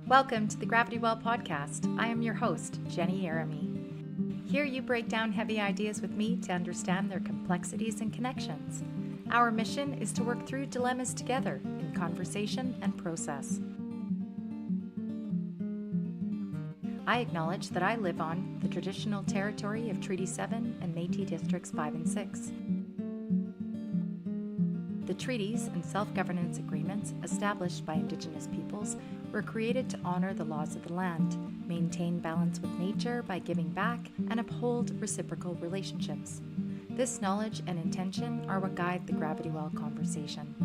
Welcome to the Gravity Well podcast. I am your host, Jenny Yeremy. Here you break down heavy ideas with me to understand their complexities and connections. Our mission is to work through dilemmas together in conversation and process. I acknowledge that I live on the traditional territory of Treaty 7 and Métis Districts 5 and 6. The treaties and self-governance agreements established by Indigenous peoples were created to honor the laws of the land, maintain balance with nature by giving back, and uphold reciprocal relationships. This knowledge and intention are what guide the Gravity Well conversation.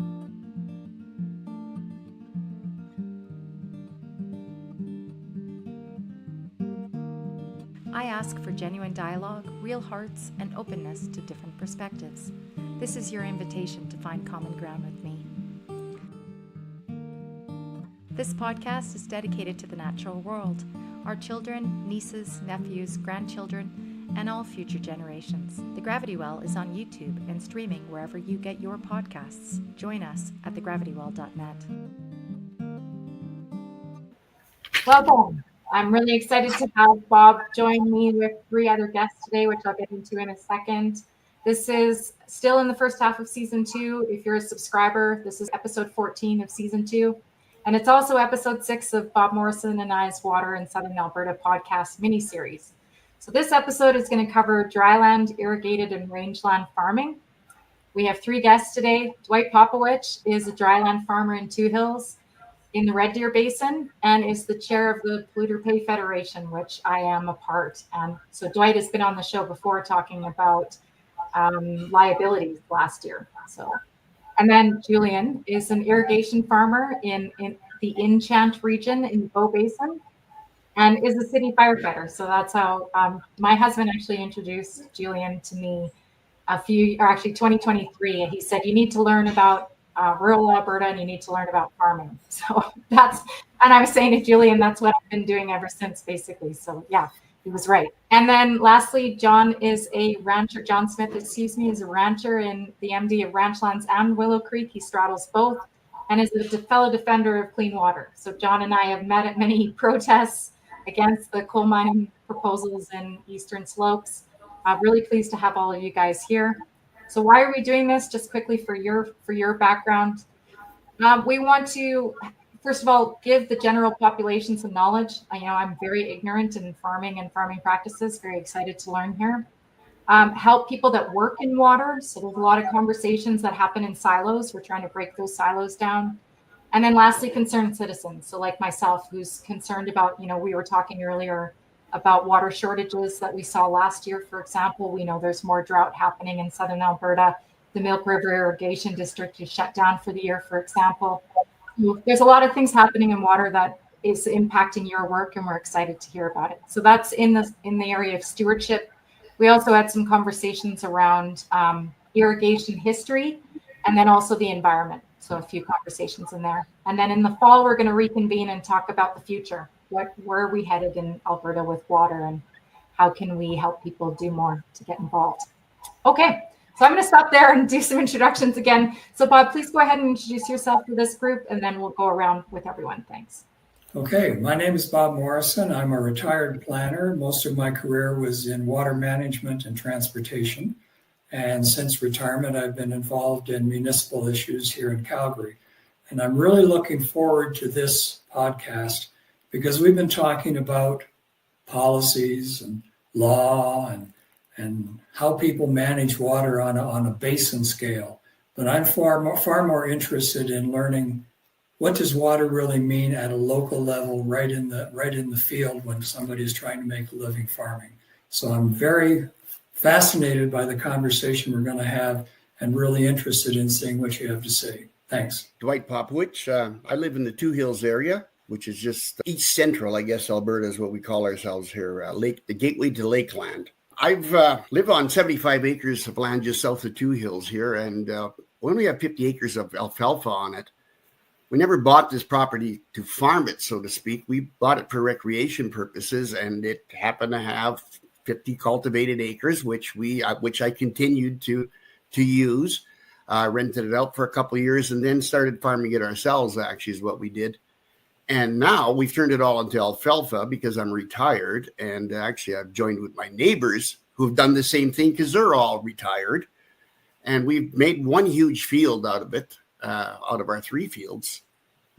I ask for genuine dialogue, real hearts, and openness to different perspectives. This is your invitation to find common ground with me. This podcast is dedicated to the natural world, our children, nieces, nephews, grandchildren, and all future generations. The Gravity Well is on YouTube and streaming wherever you get your podcasts. Join us at thegravitywell.net. Welcome. I'm really excited to have Bob join me with three other guests today, which I'll get into in a second. This is still in the first half of season 2. If you're a subscriber, this is episode 14 of season 2. And it's also episode 6 of Bob Morrison and I's Water in Southern Alberta podcast mini-series. So this episode is going to cover dryland, irrigated, and rangeland farming. We have three guests today. Dwight Popowich is a dryland farmer in Two Hills in the Red Deer Basin and is the chair of the Polluter Pay Federation, which I am a part. And so Dwight has been on the show before talking about liabilities last year. And then Julian is an irrigation farmer in the Enchant region in the Bow Basin and is a city firefighter. So that's how my husband actually introduced Julian to me 2023. He said, you need to learn about rural Alberta and you need to learn about farming. So and I was saying to Julian, that's what I've been doing ever since, basically. So yeah, he was right. And then lastly, John Smith, is a rancher in the MD of Ranchlands and Willow Creek. He straddles both and is a fellow defender of clean water. So John and I have met at many protests against the coal mining proposals in Eastern Slopes. Really pleased to have all of you guys here. So why are we doing this? Just quickly for your background. We want to, first of all, give the general population some knowledge. I'm very ignorant in farming and farming practices, very excited to learn here. Help people that work in water. So there's a lot of conversations that happen in silos. We're trying to break those silos down. And then lastly, concerned citizens. So like myself, who's concerned about, we were talking earlier about water shortages that we saw last year, for example. We know there's more drought happening in Southern Alberta. The Milk River Irrigation District is shut down for the year, for example. There's a lot of things happening in water that is impacting your work, and we're excited to hear about it. So that's in the area of stewardship. We also had some conversations around irrigation history and then also the environment. So a few conversations in there. And then in the fall, we're going to reconvene and talk about the future. Where are we headed in Alberta with water, and how can we help people do more to get involved? Okay, so I'm going to stop there and do some introductions again. So Bob, please go ahead and introduce yourself to this group, and then we'll go around with everyone. Thanks. Okay, my name is Bob Morrison. I'm a retired planner. Most of my career was in water management and transportation. And since retirement, I've been involved in municipal issues here in Calgary. And I'm really looking forward to this podcast because we've been talking about policies and law and how people manage water on a basin scale. But I'm far more interested in learning what does water really mean at a local level, right in the field when somebody is trying to make a living farming. So I'm very fascinated by the conversation we're going to have and really interested in seeing what you have to say. Thanks. Dwight Popowich. I live in the Two Hills area, which is just east central, I guess, Alberta is what we call ourselves here, the gateway to Lakeland. I've lived on 75 acres of land just south of Two Hills here, and we only have 50 acres of alfalfa on it. We never bought this property to farm it, so to speak. We bought it for recreation purposes, and it happened to have 50 cultivated acres, which I continued to use. Rented it out for a couple of years and then started farming it ourselves, actually, is what we did. And now we've turned it all into alfalfa because I'm retired. And actually, I've joined with my neighbors who've done the same thing because they're all retired. And we've made one huge field out of it, out of our 3 fields,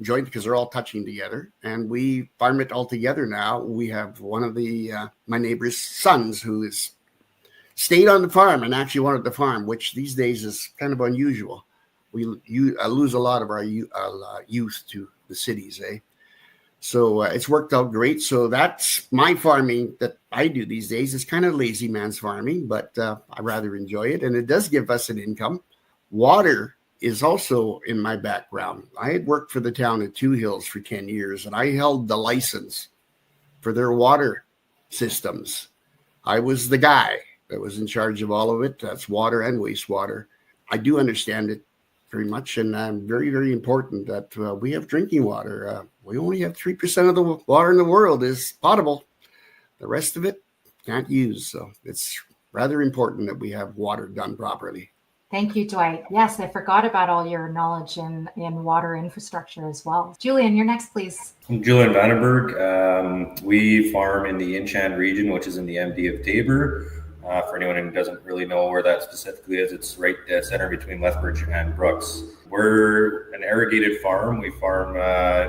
joined because they're all touching together. And we farm it all together now. We have one of my neighbor's sons who has stayed on the farm and actually wanted to farm, which these days is kind of unusual. We lose a lot of our youth to the cities, eh? So it's worked out great. So that's my farming that I do these days. It's kind of lazy man's farming, but I rather enjoy it. And it does give us an income. Water is also in my background. I had worked for the town of Two Hills for 10 years, and I held the license for their water systems. I was the guy that was in charge of all of it. That's water and wastewater. I do understand it very much, and very, very important that we have drinking water. We only have 3% of the water in the world is potable. The rest of it can't use. So it's rather important that we have water done properly. Thank you, Dwight. Yes, I forgot about all your knowledge in water infrastructure as well. Julian, you're next, please. I'm Julian Vandenberg. We farm in the Ranchland region, which is in the MD of Tabor. For anyone who doesn't really know where that specifically is, it's right center between Lethbridge and Brooks. We're an irrigated farm. We farm,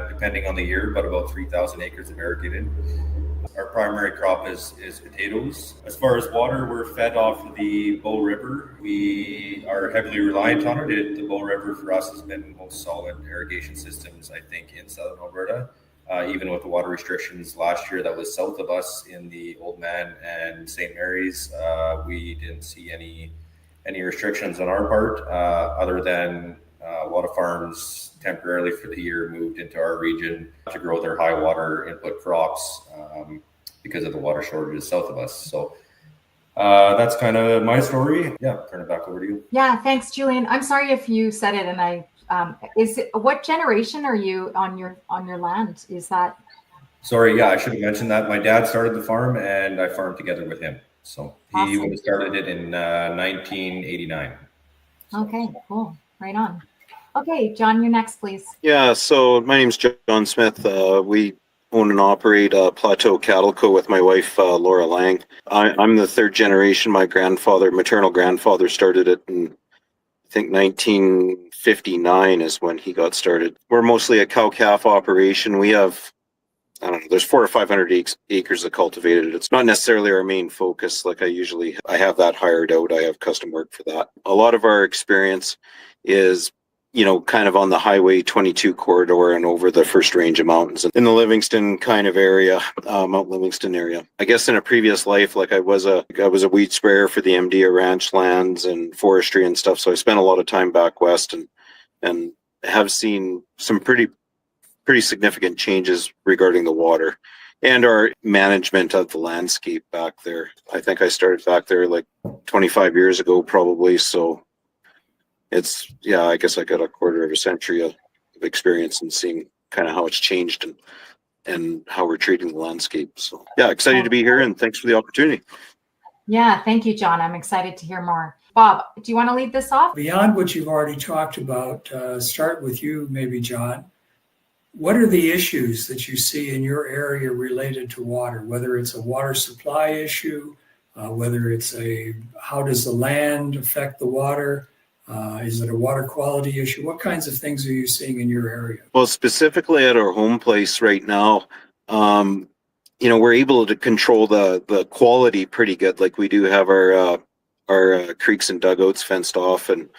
depending on the year, but about 3,000 acres of irrigated. Our primary crop is potatoes. As far as water, we're fed off of the Bow River. We are heavily reliant on it. The Bow River for us has been the most solid irrigation systems, I think, in Southern Alberta. Even with the water restrictions last year that was south of us in the Old Man and St. Mary's, we didn't see any restrictions on our part, other than a lot of farms temporarily for the year moved into our region to grow their high water input crops because of the water shortages south of us. So that's kind of my story. Yeah, turn it back over to you. Yeah, thanks, Julian. I'm sorry if you said it and I what generation are you on your land? Is that? Sorry, yeah, I should have mentioned that. My dad started the farm and I farmed together with him. So he would have started it in 1989. Okay, cool. Right on. Okay, John, you're next, please. Yeah, so my name's John Smith. We own and operate Plateau Cattle Co. with my wife, Laura Lang. I'm the 3rd generation. My maternal grandfather started it in, I think, 1959 is when he got started. We're mostly a cow-calf operation. We have, I don't know, there's 400 or 500 acres of cultivated. It's not necessarily our main focus. Like I have that hired out. I have custom work for that. A lot of our experience is, kind of on the Highway 22 corridor and over the First Range of mountains in the Livingston kind of area, Mount Livingston area. I guess in a previous life, like I was a weed sprayer for the MD of Ranchlands and forestry and stuff. So I spent a lot of time back west and have seen some pretty significant changes regarding the water and our management of the landscape back there. I think I started back there like 25 years ago, probably. So I guess I got a quarter of a century of experience in seeing kind of how it's changed and how we're treating the landscape. So yeah, excited to be here and thanks for the opportunity. Yeah, thank you, John. I'm excited to hear more. Bob, do you want to lead this off? Beyond what you've already talked about, start with you, maybe, John. What are the issues that you see in your area related to water, whether it's a water supply issue, whether it's how does the land affect the water? Is it a water quality issue? What kinds of things are you seeing in your area? Well, specifically at our home place right now, we're able to control the quality pretty good. Like we do have our creeks and dugouts fenced off, and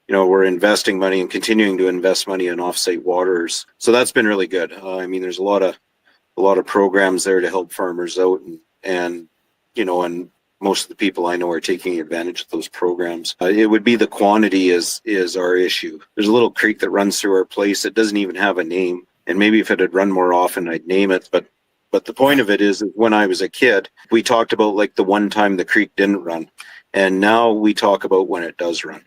we're investing money and continuing to invest money in off-site waters. So that's been really good. There's a lot of programs there to help farmers out, and most of the people I know are taking advantage of those programs. It would be the quantity is our issue. There's a little creek that runs through our place. It doesn't even have a name. And maybe if it had run more often, I'd name it. But the point of it is when I was a kid, we talked about like the one time the creek didn't run. And now we talk about when it does run.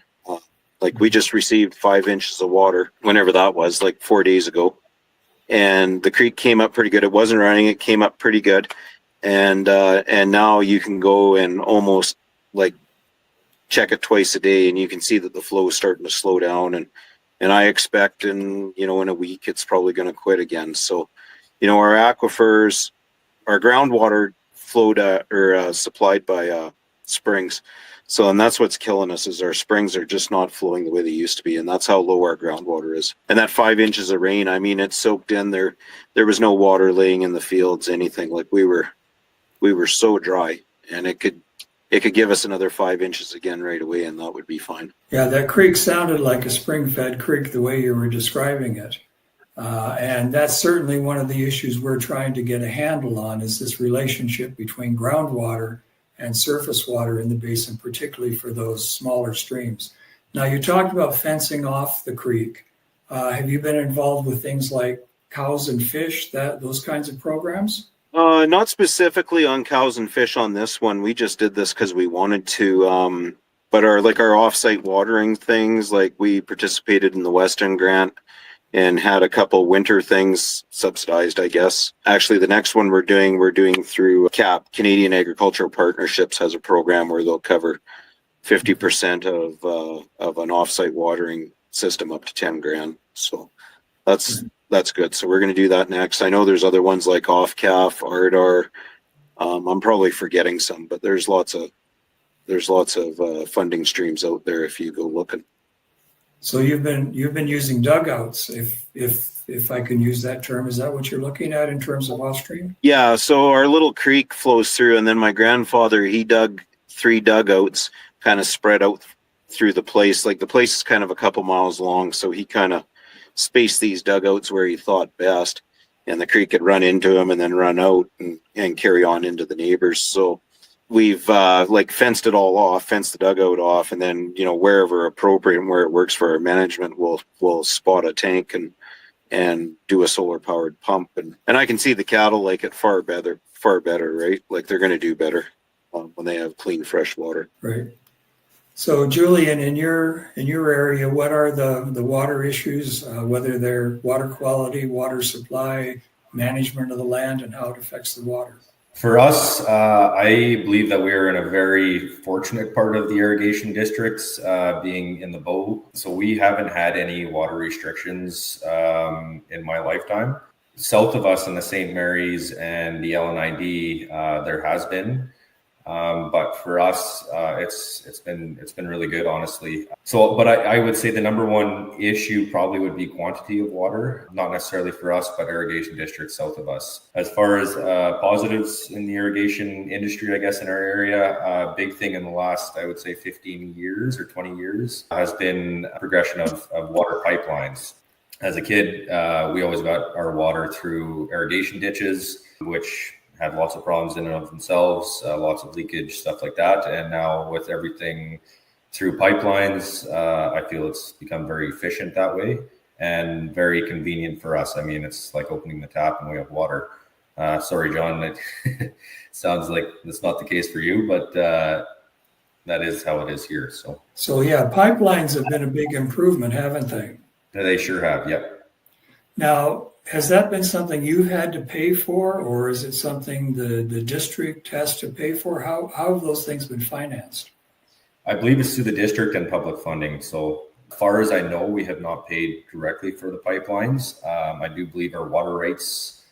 Like we just received 5 inches of water, whenever that was, like 4 days ago. And the creek came up pretty good. It wasn't running. It came up pretty good. And now you can go and almost like check it twice a day, and you can see that the flow is starting to slow down. And I expect in a week it's probably going to quit again. So our aquifers, our groundwater flowed or supplied by springs. So, and that's what's killing us is our springs are just not flowing the way they used to be. And that's how low our groundwater is. And that 5 inches of rain, I mean, it's soaked in there. There was no water laying in the fields, anything. Like we were so dry, and it could give us another 5 inches again right away, and that would be fine. Yeah, that creek sounded like a spring-fed creek the way you were describing it. And that's certainly one of the issues we're trying to get a handle on is this relationship between groundwater and surface water in the basin, particularly for those smaller streams. Now, you talked about fencing off the creek. Have you been involved with things like cows and fish, those kinds of programs? Not specifically on cows and fish on this one. We just did this because we wanted to. But our offsite watering things, like we participated in the Western Grant and had a couple winter things subsidized, I guess. Actually, the next one we're doing through CAP, Canadian Agricultural Partnerships, has a program where they'll cover 50% of an offsite watering system up to 10 grand. So that's good. So we're going to do that next. I know there's other ones like OFCAF, ARDAR. I'm probably forgetting some, but there's lots of funding streams out there if you go looking. So you've been using dugouts, if I can use that term. Is that what you're looking at in terms of off stream? Yeah. So our little creek flows through, and then my grandfather, he dug 3 dugouts, kind of spread out through the place. Like the place is kind of a couple miles long, so he kind of spaced these dugouts where he thought best, and the creek could run into him and then run out and carry on into the neighbors. So we've fenced it all off, fenced the dugout off, and then wherever appropriate and where it works for our management, we'll spot a tank and do a solar powered pump, and I can see the cattle like it far better, right? Like they're going to do better when they have clean fresh water. Right. So Julian, in your area, what are the water issues, whether they're water quality, water supply, management of the land, and how it affects the water? For us, I believe that we are in a very fortunate part of the irrigation districts, being in the bow. So we haven't had any water restrictions in my lifetime. South of us in the St. Mary's and the LNID, there has been. But for us, it's been really good, honestly. So, but I would say the number one issue probably would be quantity of water, not necessarily for us, but irrigation districts south of us. As far as positives in the irrigation industry, I guess in our area, a big thing in the last, I would say 15 years or 20 years has been progression of water pipelines. As a kid, we always got our water through irrigation ditches, which had lots of problems in and of themselves, lots of leakage, stuff like that. And now with everything through pipelines, I feel it's become very efficient that way and very convenient for us. I mean, it's like opening the tap and we have water. Sorry, John, it sounds like that's not the case for you, but that is how it is here. So yeah, pipelines have been a big improvement, haven't they? They sure have, yep. Now, has that been something you've had to pay for, or is it something the district has to pay for? How have those things been financed? I believe it's through the district and public funding. So as far as I know, we have not paid directly for the pipelines. I do believe our water rates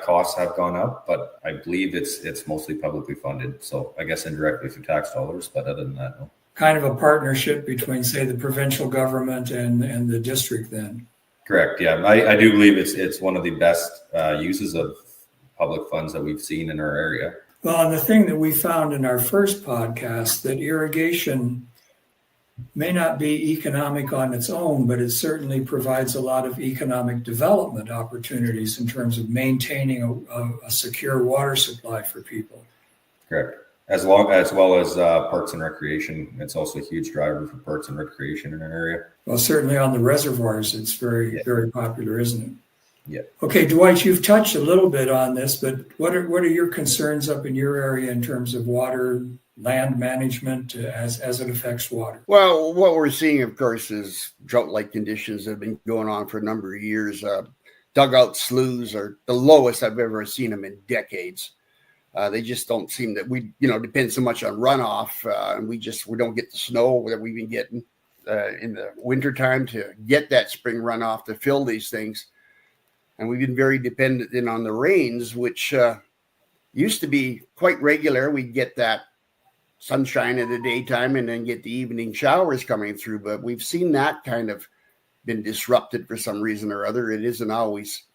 costs have gone up, but I believe it's mostly publicly funded. So I guess indirectly through tax dollars, but other than that, no. Kind of a partnership between, say, the provincial government and the district then. Correct. Yeah, I do believe it's one of the best uses of public funds that we've seen in our area. Well, and the thing that we found in our first podcast, that irrigation may not be economic on its own, but it certainly provides a lot of economic development opportunities in terms of maintaining a secure water supply for people. Correct. As well as parks and recreation. It's also a huge driver for parks and recreation in our area. Well, certainly on the reservoirs, it's very popular, isn't it? Yeah. Okay, Dwight, you've touched a little bit on this, but what are your concerns up in your area in terms of water, land management as it affects water? Well, what we're seeing, of course, is drought-like conditions that have been going on for a number of years. Dugout sloughs are the lowest I've ever seen them in decades. They just don't seem that depend so much on runoff, and we don't get the snow that we've been getting in the wintertime to get that spring runoff to fill these things. And we've been very dependent on the rains, which used to be quite regular. We'd get that sunshine in the daytime and then get the evening showers coming through. But we've seen that kind of been disrupted for some reason or other. It isn't always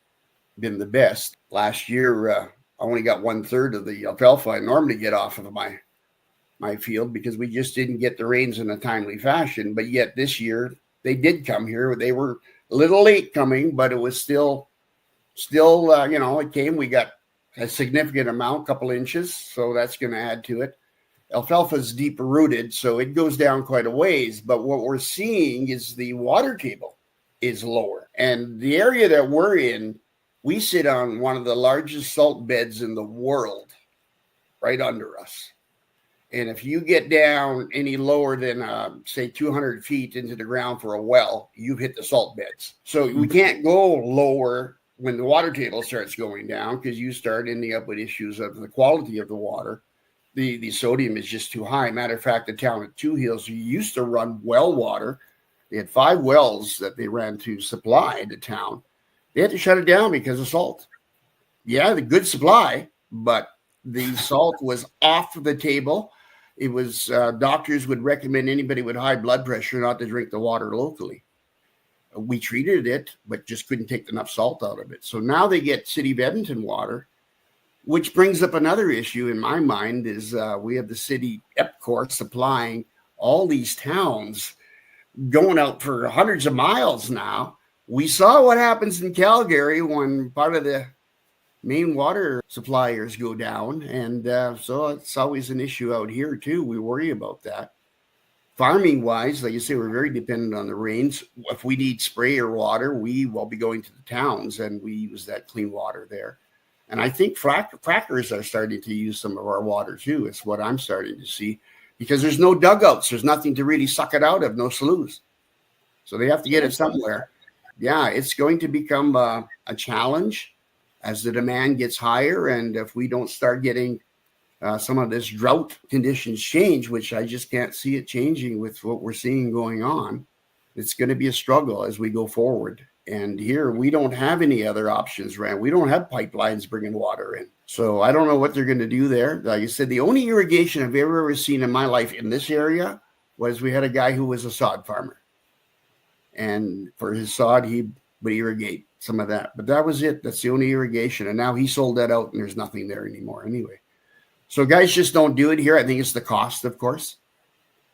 been the best. Last year, I only got 1/3 of the alfalfa I normally get off of my field because we just didn't get the rains in a timely fashion. But yet this year they did come here. They were a little late coming, but it was still, it came. We got a significant amount, couple inches. So that's going to add to it. Alfalfa is deep rooted, so it goes down quite a ways. But what we're seeing is the water table is lower. And the area that we're in, we sit on one of the largest salt beds in the world right under us. And if you get down any lower than, say, 200 feet into the ground for a well, you've hit the salt beds. So we can't go lower when the water table starts going down because you start ending up with issues of the quality of the water. The sodium is just too high. Matter of fact, the town of Two Hills used to run well water. They had 5 wells that they ran to supply the town. They had to shut it down because of salt. Yeah, the good supply, but the salt was off the table. It was doctors would recommend anybody with high blood pressure not to drink the water locally. We treated it, but just couldn't take enough salt out of it. So now they get City of Edmonton water, which brings up another issue in my mind is we have the city EPCOR supplying all these towns going out for hundreds of miles now. We saw what happens in Calgary when part of the main water suppliers go down. And so it's always an issue out here too. We worry about that. Farming wise, like you say, we're very dependent on the rains. If we need sprayer water, we will be going to the towns and we use that clean water there. And I think frackers are starting to use some of our water too. It's what I'm starting to see because there's no dugouts. There's nothing to really suck it out of, no sloughs. So they have to get it somewhere. Yeah, it's going to become a challenge as the demand gets higher. And if we don't start getting some of this drought conditions change, which I just can't see it changing with what we're seeing going on, it's going to be a struggle as we go forward. And here we don't have any other options, right? We don't have pipelines bringing water in. So I don't know what they're going to do there. Like you said, the only irrigation I've ever seen in my life in this area was we had a guy who was a sod farmer. And for his sod, he would irrigate some of that. But that was it. That's the only irrigation. And now he sold that out and there's nothing there anymore anyway. So guys just don't do it here. I think it's the cost, of course.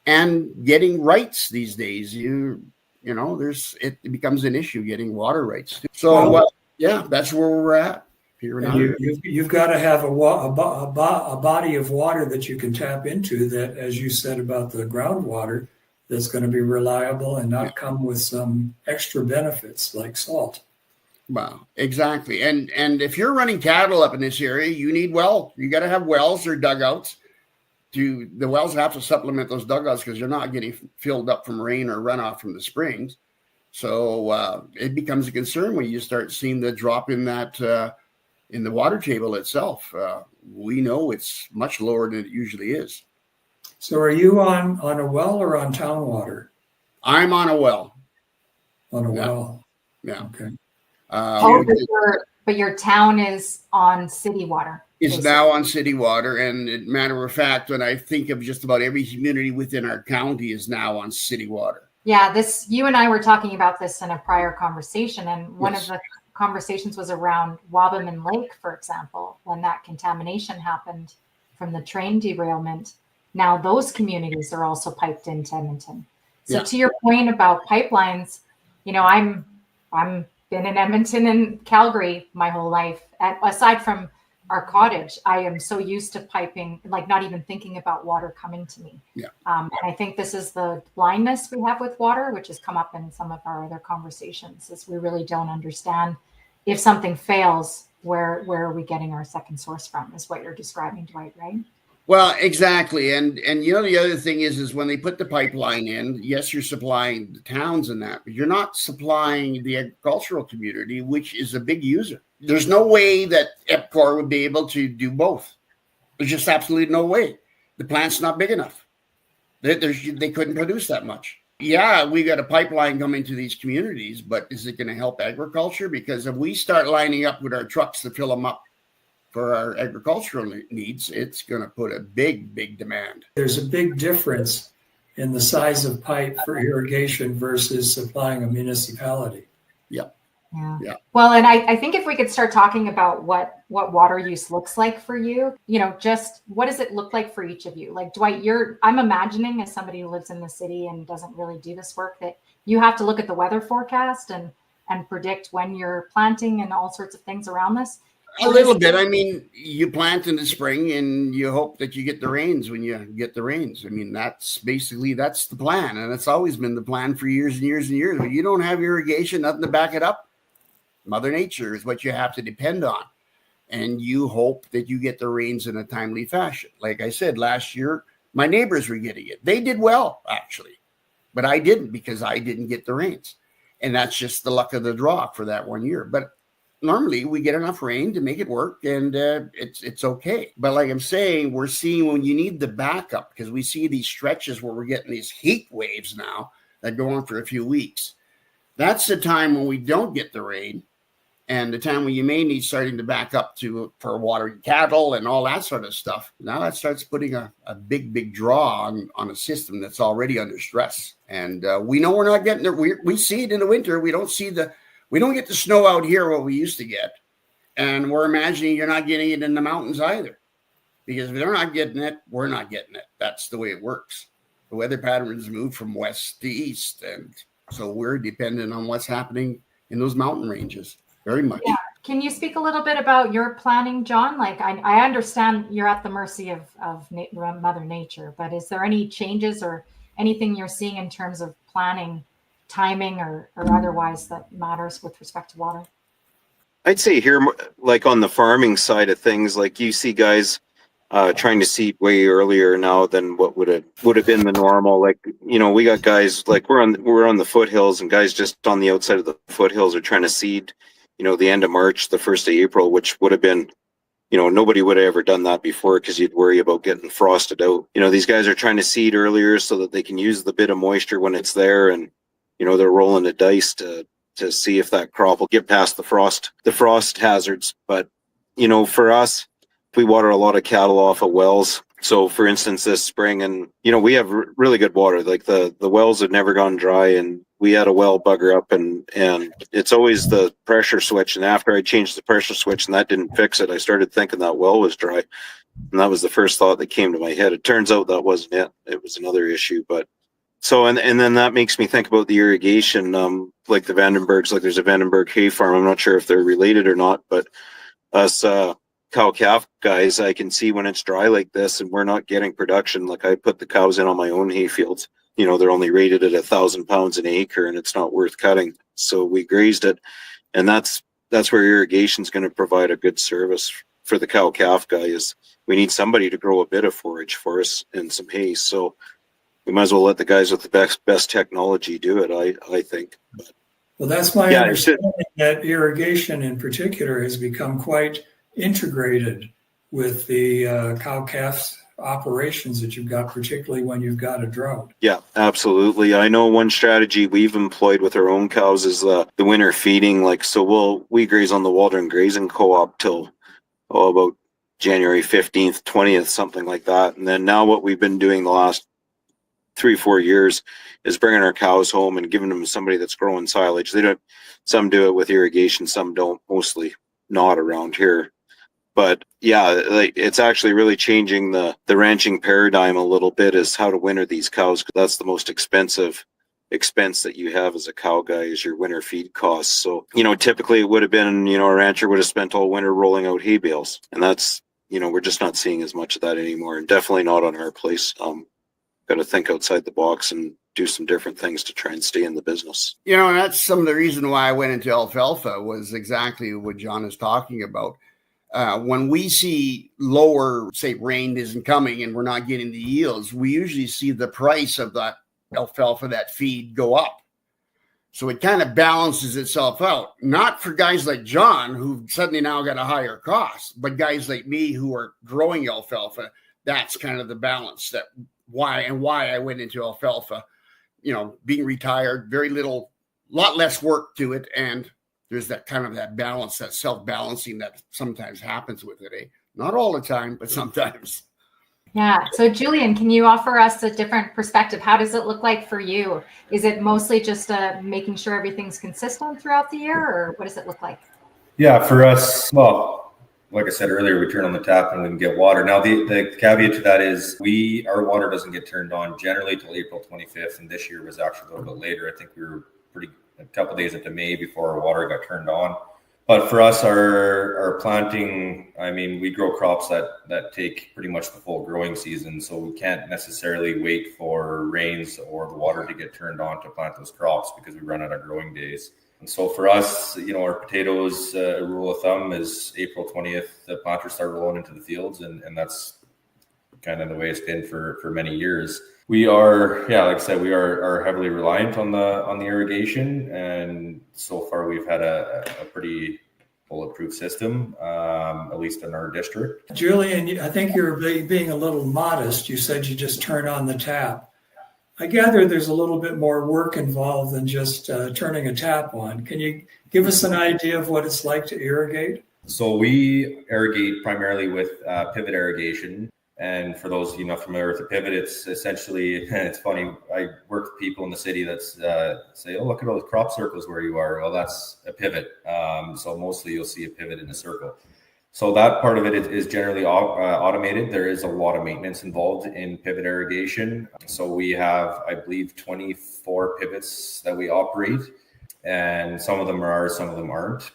And getting rights these days, it becomes an issue getting water rights. So that's where we're at. You've got to have a body of water that you can tap into that, as you said about the groundwater, that's going to be reliable and not come with some extra benefits like salt. Wow, exactly. And if you're running cattle up in this area, you need you got to have wells or dugouts. The wells have to supplement those dugouts because you're not getting filled up from rain or runoff from the springs. So it becomes a concern when you start seeing the drop in that in the water table itself. We know it's much lower than it usually is. So are you on a well or on town water? I'm on a well. On a well. Yeah. Okay. But your town is on city water. It's now on city water. And matter of fact, when I think of just about every community within our county is now on city water. Yeah, you and I were talking about this in a prior conversation. And one of the conversations was around Wabamun Lake, for example, when that contamination happened from the train derailment. Now those communities are also piped into Edmonton. So to your point about pipelines, I'm been in Edmonton and Calgary my whole life. Aside from our cottage, I am so used to piping, like not even thinking about water coming to me. Yeah. And I think this is the blindness we have with water, which has come up in some of our other conversations, is we really don't understand if something fails, where are we getting our second source from, is what you're describing, Dwight, right? Well, exactly. And the other thing is when they put the pipeline in, yes, you're supplying the towns and that, but you're not supplying the agricultural community, which is a big user. There's no way that EPCOR would be able to do both. There's just absolutely no way. The plant's not big enough. They couldn't produce that much. yeah, we got a pipeline coming to these communities, but is it going to help agriculture? Because if we start lining up with our trucks to fill them up for our agricultural needs, it's going to put a big demand. There's a big difference in the size of pipe for irrigation versus supplying a municipality. Yeah. Well, and I think if we could start talking about what water use looks like for you, just what does it look like for each of you? Like Dwight, I'm imagining, as somebody who lives in the city and doesn't really do this work, that you have to look at the weather forecast and predict when you're planting and all sorts of things around this. A little bit. I mean, you plant in the spring and you hope that you get the rains when you get the rains. I mean, that's the plan. And it's always been the plan for years and years and years. When you don't have irrigation, nothing to back it up, Mother Nature is what you have to depend on. And you hope that you get the rains in a timely fashion. Like I said, last year, my neighbors were getting it. They did well, actually. But I didn't, because I didn't get the rains. And that's just the luck of the draw for that 1 year. But normally we get enough rain to make it work, and it's okay. But like I'm saying, we're seeing when you need the backup, because we see these stretches where we're getting these heat waves now that go on for a few weeks. That's the time when we don't get the rain, and the time when you may need starting to back up for watering cattle and all that sort of stuff. Now that starts putting a big draw on a system that's already under stress. And we know we're not getting there. We see it in the winter. We don't get the snow out here what we used to get. And we're imagining you're not getting it in the mountains either. Because if they're not getting it, we're not getting it. That's the way it works. The weather patterns move from west to east. And so we're dependent on what's happening in those mountain ranges very much. Yeah. Can you speak a little bit about your planning, John? Like, I understand you're at the mercy of Mother Nature, but is there any changes or anything you're seeing in terms of planning, timing, or otherwise that matters with respect to water? I'd say here, like on the farming side of things, like you see guys trying to seed way earlier now than what would have been the normal. Like, we got guys like we're on the foothills, and guys just on the outside of the foothills are trying to seed, the end of March, the 1st of April, which would have been, nobody would have ever done that before, because you'd worry about getting frosted out. These guys are trying to seed earlier so that they can use the bit of moisture when it's there, and they're rolling the dice to see if that crop will get past the frost hazards. But for us, we water a lot of cattle off of wells. So for instance, this spring, and we have really good water. Like the wells have never gone dry, and we had a well bugger up, and it's always the pressure switch. And after I changed the pressure switch and that didn't fix it, I started thinking that well was dry. And that was the first thought that came to my head. It turns out that wasn't it. It was another issue. But so, and then that makes me think about the irrigation, like the Vandenbergs. Like there's a Vandenberg hay farm. I'm not sure if they're related or not, but us cow-calf guys, I can see when it's dry like this and we're not getting production. Like I put the cows in on my own hay fields. They're only rated at 1,000 pounds an acre, and it's not worth cutting. So we grazed it, and that's where irrigation is going to provide a good service for the cow-calf guy. Is we need somebody to grow a bit of forage for us and some hay. So we might as well let the guys with the best technology do it, I think. Well, that's my understanding that irrigation in particular has become quite integrated with the cow-calf operations that you've got, particularly when you've got a drought. Yeah, absolutely. I know one strategy we've employed with our own cows is the winter feeding. Like, so we graze on the Waldron Grazing Co-op till about January 15th, 20th, something like that. And then now what we've been doing the last 3-4 years is bringing our cows home and giving them somebody that's growing silage. Some do it with irrigation, some don't, mostly not around here. But yeah, like it's actually really changing the ranching paradigm a little bit, is how to winter these cows. That's the most expensive expense that you have as a cow guy, is your winter feed costs. So, typically it would have been, a rancher would have spent all winter rolling out hay bales. And that's, we're just not seeing as much of that anymore, and definitely not on our place. Got to think outside the box and do some different things to try and stay in the business. And that's some of the reason why I went into alfalfa, was exactly what John is talking about. When we see lower, say, rain isn't coming and we're not getting the yields, we usually see the price of that alfalfa, that feed, go up. So it kind of balances itself out. Not for guys like John, who suddenly now got a higher cost, but guys like me who are growing alfalfa. That's kind of the balance, that why I went into alfalfa. being retired, very little, lot less work to it. And there's that kind of that balance, that self-balancing that sometimes happens with it. Not all the time, but sometimes. Yeah. So Julian, can you offer us a different perspective? How does it look like for you? Is it mostly just making sure everything's consistent throughout the year, or what does it look like? Yeah, for us, well, like I said earlier, we turn on the tap and we can get water. Now, the caveat to that is our water doesn't get turned on generally till April 25th. And this year was actually a little bit later. I think we were a couple days into May before our water got turned on. But for us, our planting, I mean, we grow crops that take pretty much the full growing season. So we can't necessarily wait for rains or the water to get turned on to plant those crops because we run out of growing days. And so for us, our potatoes, rule of thumb is April 20th, the planters start rolling into the fields. And that's kind of the way it's been for many years. We are, like I said, we are heavily reliant on the irrigation, and so far we've had a pretty bulletproof system, at least in our district. Julian, I think you're being a little modest. You said you just turn on the tap. I gather there's a little bit more work involved than just turning a tap on. Can you give us an idea of what it's like to irrigate? So we irrigate primarily with pivot irrigation. And for those familiar with the pivot, it's essentially, it's funny, I work with people in the city that's say, oh, look at all the crop circles where you are. Well, that's a pivot. So mostly you'll see a pivot in a circle. So that part of it is generally automated. There is a lot of maintenance involved in pivot irrigation. So we have, I believe, 24 pivots that we operate, and some of them are ours, some of them aren't.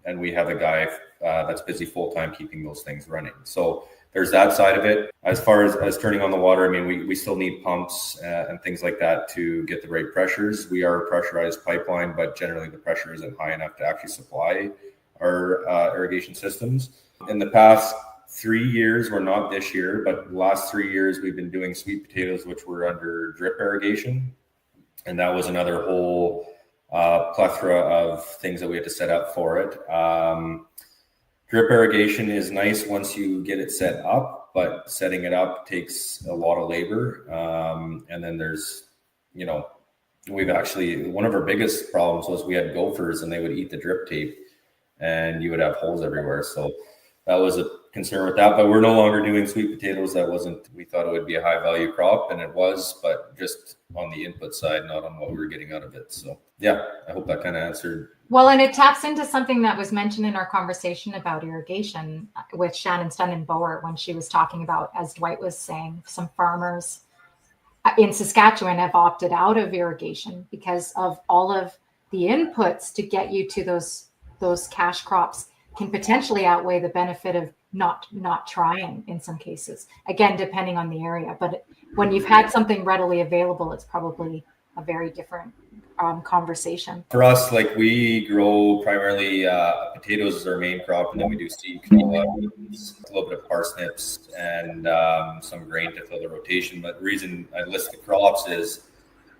And we have a guy that's busy full-time keeping those things running. So there's that side of it. As far as turning on the water, I mean, we still need pumps and things like that to get the right pressures. We are a pressurized pipeline, but generally the pressure isn't high enough to actually supply our irrigation systems. In the past 3 years, or not this year, but the last 3 years, we've been doing sweet potatoes, which were under drip irrigation. And that was another whole plethora of things that we had to set up for it. Drip irrigation is nice once you get it set up, but setting it up takes a lot of labor. And then there's, we've actually, one of our biggest problems was we had gophers and they would eat the drip tape and you would have holes everywhere. So that was a concern with that, but we're no longer doing sweet potatoes. We thought it would be a high value crop, and it was, but just on the input side, not on what we were getting out of it. So yeah, I hope that kind of answered. Well, and it taps into something that was mentioned in our conversation about irrigation with Shannon Stunnan-Boer when she was talking about, as Dwight was saying, some farmers in Saskatchewan have opted out of irrigation because of all of the inputs to get you to those cash crops can potentially outweigh the benefit of not trying in some cases, again, depending on the area. But when you've had something readily available, it's probably a very different conversation. For us, like we grow primarily potatoes as our main crop, and then we do seed canola, a little bit of parsnips, and some grain to fill the rotation. But the reason I list the crops is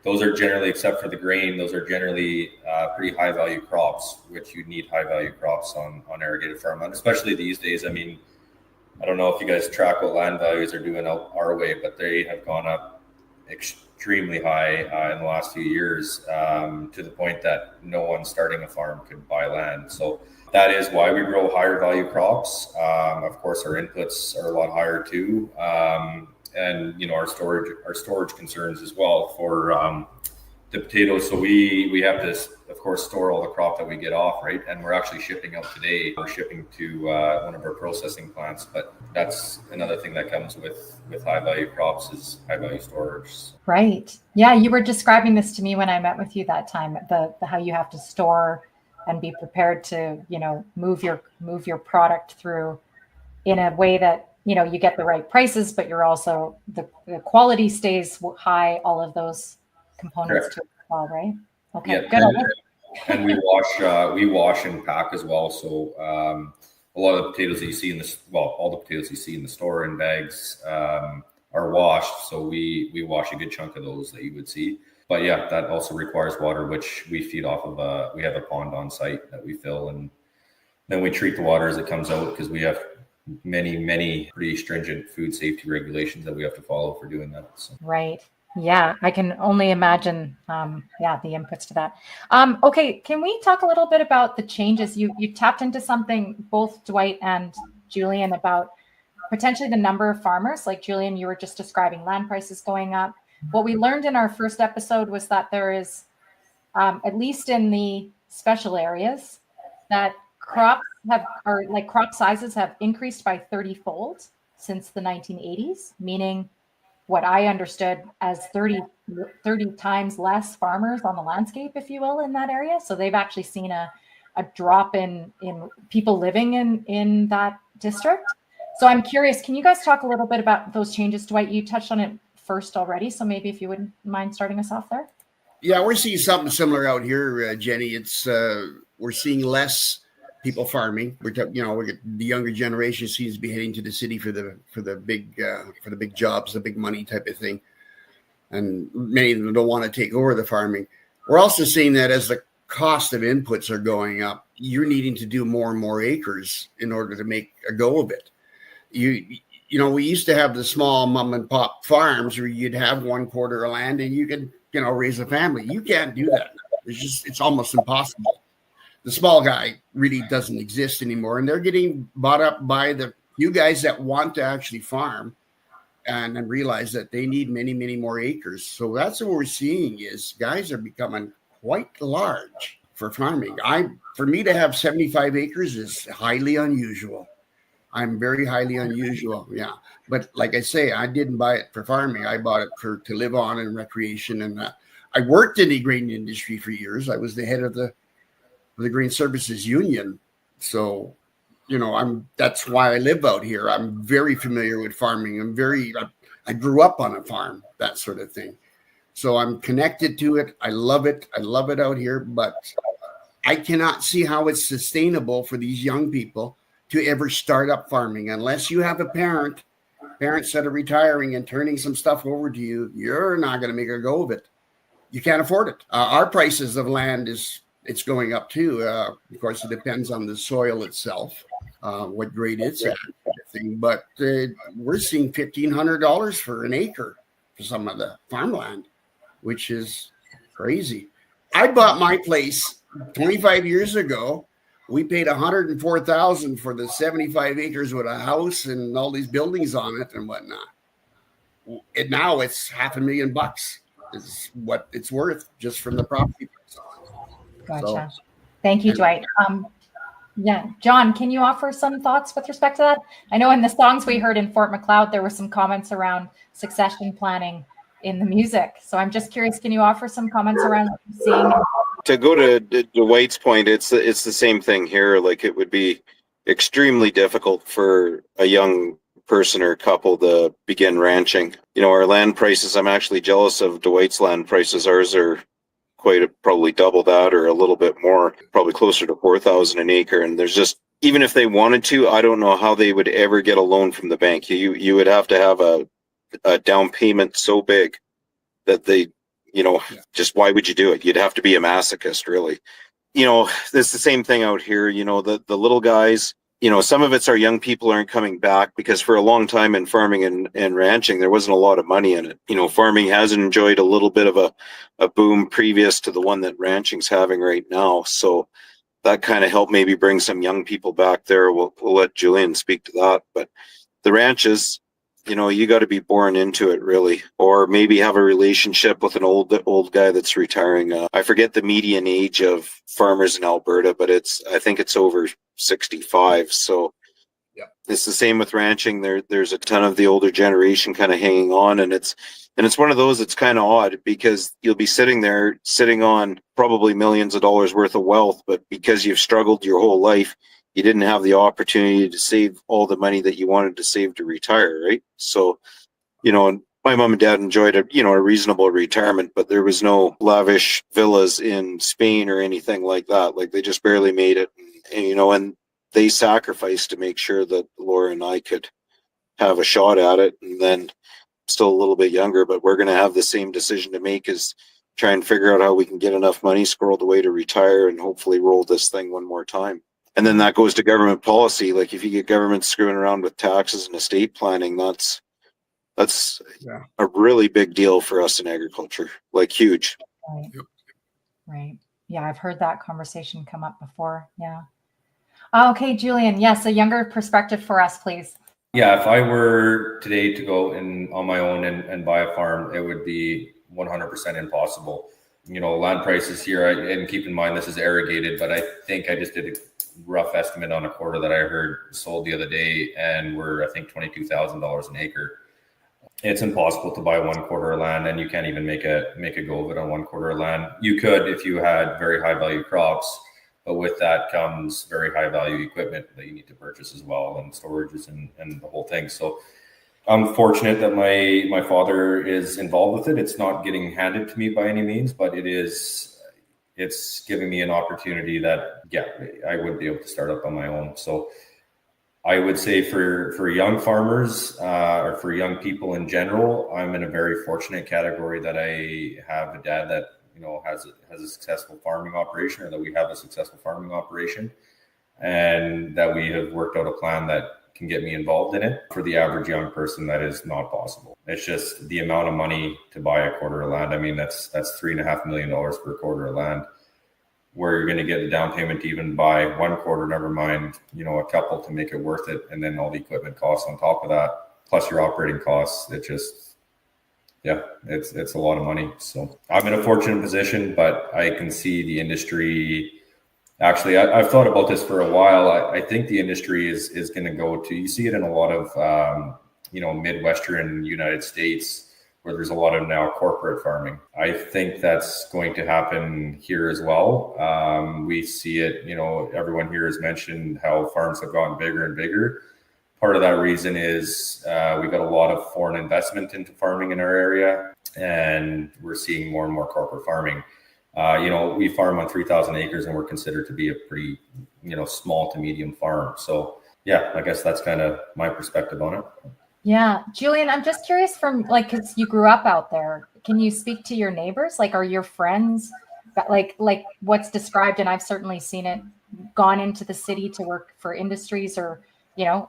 those are generally, except for the grain, those are generally pretty high value crops, which you need high value crops on irrigated farmland, especially these days. I mean, I don't know if you guys track what land values are doing out our way, but they have gone up extremely high in the last few years, to the point that no one starting a farm could buy land. So that is why we grow higher value crops. Of course, our inputs are a lot higher too. And our storage concerns as well for the potatoes. So we have to, of course, store all the crop that we get off, right? And we're actually shipping out today. We're shipping to one of our processing plants, but that's another thing that comes with high value crops is high value storage. Right. Yeah, you were describing this to me when I met with you that time. The how you have to store and be prepared to move your product through in a way that you get the right prices, but you're also the quality stays high. All of those components Correct. to it as well, right? Okay, Yeah, good. and we wash and pack as well. So a lot of the potatoes that you see all the potatoes you see in the store in bags are washed. So we wash a good chunk of those that you would see. But yeah, that also requires water, which we feed off of. We have a pond on site that we fill, and then we treat the water as it comes out because we have many pretty stringent food safety regulations that we have to follow for doing that. So. Right. Yeah, I can only imagine, the inputs to that. Okay, can we talk a little bit about the changes? You tapped into something, both Dwight and Julian, about potentially the number of farmers. Like Julian, you were just describing land prices going up. What we learned in our first episode was that there is, at least in the special areas, that crop sizes have increased by 30-fold since the 1980s, meaning what I understood as 30 times less farmers on the landscape, if you will, in that area. So they've actually seen a drop in people living in that district. So I'm curious, can you guys talk a little bit about those changes? Dwight, you touched on it first already, so maybe if you wouldn't mind starting us off there. Yeah, we're seeing something similar out here, Jenny. It's we're seeing less people farming. We're the younger generation seems to be heading to the city for the big jobs, the big money type of thing, and many of them don't want to take over the farming. We're also seeing that as the cost of inputs are going up, you're needing to do more and more acres in order to make a go of it. We used to have the small mom and pop farms where you'd have 1/4 of land and you could raise a family. You can't do that. It's almost impossible. The small guy really doesn't exist anymore, and they're getting bought up by the few guys that want to actually farm and realize that they need many, many more acres. So that's what we're seeing is guys are becoming quite large for farming. For me to have 75 acres is highly unusual. I'm very highly unusual. Yeah. But like I say, I didn't buy it for farming. I bought it to live on and recreation. And I worked in the grain industry for years. I was the head of the Grain Services Union. So, that's why I live out here. I'm very familiar with farming. I grew up on a farm, that sort of thing. So I'm connected to it. I love it. I love it out here, but I cannot see how it's sustainable for these young people to ever start up farming unless you have parents that are retiring and turning some stuff over to you. You're not going to make a go of it. You can't afford it. Our prices of land it's going up too. Of course, it depends on the soil itself, what grade it's at, but we're seeing $1,500 for an acre for some of the farmland, which is crazy. I bought my place 25 years ago. We paid $104,000 for the 75 acres with a house and all these buildings on it and whatnot. And now it's $500,000 is what it's worth just from the property. Gotcha. Thank you, Dwight. John, can you offer some thoughts with respect to that? I know in the songs we heard in Fort McLeod, there were some comments around succession planning in the music. So I'm just curious, can you offer some comments around what you're seeing? To go to Dwight's point, it's the same thing here. Like, it would be extremely difficult for a young person or couple to begin ranching. Our land prices, I'm actually jealous of Dwight's land prices. Ours are probably double that or a little bit more, probably closer to $4,000 an acre. And there's just, even if they wanted to, I don't know how they would ever get a loan from the bank. You would have to have a down payment so big that they, just why would you do it? You'd have to be a masochist, really. It's the same thing out here. The little guys, some of it's our young people aren't coming back because for a long time in farming and ranching, there wasn't a lot of money in it. Farming has enjoyed a little bit of a boom previous to the one that ranching's having right now. So that kind of helped maybe bring some young people back there. We'll let Julian speak to that. But the ranches, you got to be born into it, really, or maybe have a relationship with an old guy that's retiring. I forget the median age of farmers in Alberta, but I think it's over 65. So yeah, it's the same with ranching. There's a ton of the older generation kind of hanging on, and it's one of those that's kind of odd because you'll be sitting on probably millions of dollars worth of wealth, but because you've struggled your whole life, you didn't have the opportunity to save all the money that you wanted to save to retire, right? So, my mom and dad enjoyed a reasonable retirement, but there was no lavish villas in Spain or anything like that. Like, they just barely made it, and they sacrificed to make sure that Laura and I could have a shot at it. And then, still a little bit younger, but we're going to have the same decision to make as try and figure out how we can get enough money squirreled away to retire and hopefully roll this thing one more time. And then that goes to government policy. Like, if you get government screwing around with taxes and estate planning, that's That's a really big deal for us in agriculture, like huge. Right. Yep. Right. Yeah, I've heard that conversation come up before. Yeah. Okay, Julian. Yes, a younger perspective for us, please. Yeah, if I were today to go in on my own and buy a farm, it would be 100% impossible. Land prices here, and keep in mind this is irrigated, but I think I just did a rough estimate on a quarter that I heard sold the other day, and we're, I think, $22,000 an acre. It's impossible to buy 1 quarter of land, and you can't even make a go of it on 1 quarter of land. You could if you had very high value crops, but with that comes very high value equipment that you need to purchase as well, and storages and the whole thing. So I'm fortunate that my father is involved with it. It's not getting handed to me by any means, but it's giving me an opportunity that, I would be able to start up on my own. So I would say for young farmers or for young people in general, I'm in a very fortunate category that I have a dad that has a successful farming operation, or that we have a successful farming operation, and that we have worked out a plan that can get me involved in it. For the average young person, that is not possible. It's just the amount of money to buy a quarter of land. I mean, that's $3.5 million for a quarter of land, where you're going to get a down payment to even buy 1 quarter, never mind, a couple to make it worth it. And then all the equipment costs on top of that, plus your operating costs. It's a lot of money. So I'm in a fortunate position, but I can see the industry. Actually, I've thought about this for a while. I think the industry is going to go to, you see it in a lot of, Midwestern United States, where there's a lot of now corporate farming. I think that's going to happen here as well. We see it, everyone here has mentioned how farms have gotten bigger and bigger. Part of that reason is we've got a lot of foreign investment into farming in our area, and we're seeing more and more corporate farming. We farm on 3,000 acres, and we're considered to be a pretty, small to medium farm. So, I guess that's kind of my perspective on it. Yeah. Julian, I'm just curious because you grew up out there. Can you speak to your neighbors? Like, are your friends like what's described? And I've certainly seen it, gone into the city to work for industries or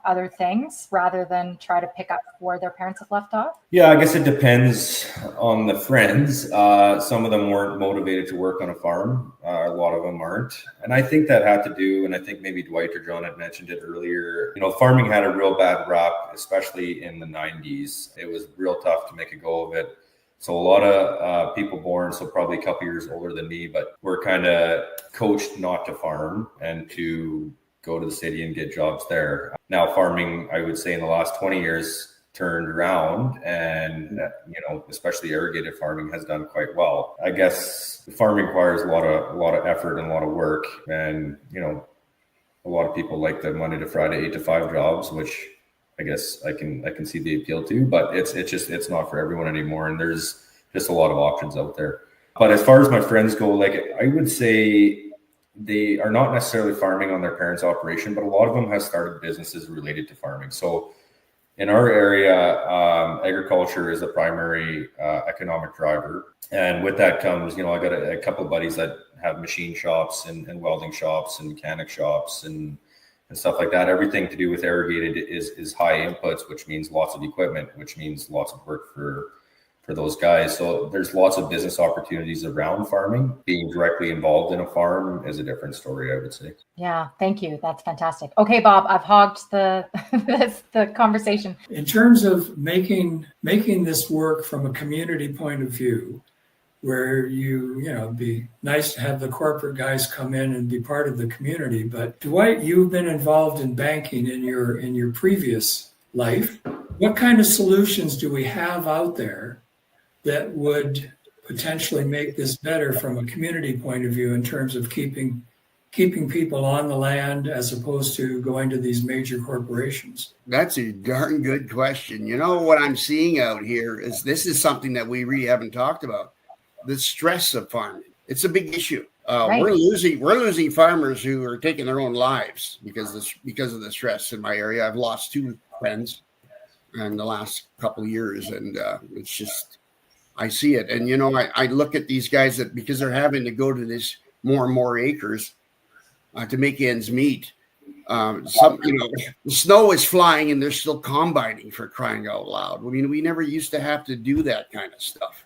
other things rather than try to pick up where their parents have left off? Yeah, I guess it depends on the friends. Some of them weren't motivated to work on a farm. A lot of them aren't. And I think that had to do, and I think maybe Dwight or John had mentioned it earlier, farming had a real bad rap, especially in the 90s. It was real tough to make a go of it. So a lot of people born, so probably a couple years older than me, but were kind of coached not to farm and to go to the city and get jobs there. Now farming, I would say in the last 20 years turned around, and especially irrigated farming has done quite well. I guess farming requires a lot of effort and a lot of work, and a lot of people like the Monday to Friday 8 to 5 jobs, which I guess I can see the appeal to, but it's not for everyone anymore, and there's just a lot of options out there. But as far as my friends go, I would say they are not necessarily farming on their parents' operation, but a lot of them have started businesses related to farming. So in our area, agriculture is the primary economic driver. And with that comes, I got a couple of buddies that have machine shops and welding shops and mechanic shops and stuff like that. Everything to do with irrigated is high inputs, which means lots of equipment, which means lots of work for those guys. So there's lots of business opportunities around farming. Being directly involved in a farm is a different story, I would say. Yeah, thank you. That's fantastic. Okay, Bob, I've hogged the conversation. In terms of making this work from a community point of view, where it'd be nice to have the corporate guys come in and be part of the community. But Dwight, you've been involved in banking in your previous life. What kind of solutions do we have out there that would potentially make this better from a community point of view in terms of keeping people on the land as opposed to going to these major corporations? That's a darn good question. What I'm seeing out here is this is something that we really haven't talked about. The stress of farming. It's a big issue. Right. We're losing farmers who are taking their own lives because of the stress in my area. I've lost 2 friends in the last couple of years, and it's just, I see it. And I look at these guys that, because they're having to go to this more and more acres to make ends meet, The snow is flying and they're still combining, for crying out loud. I mean, we never used to have to do that kind of stuff.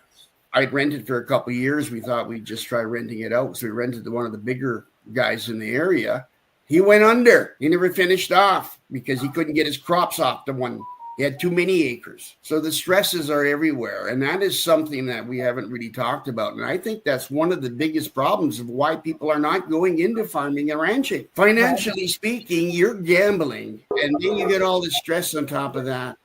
I'd rented for a couple of years. We thought we'd just try renting it out. So we rented to one of the bigger guys in the area. He went under. He never finished off because he couldn't get his crops off the one. He had too many acres. So the stresses are everywhere. And that is something that we haven't really talked about. And I think that's one of the biggest problems of why people are not going into farming and ranching. Financially speaking, you're gambling. And then you get all the stress on top of that.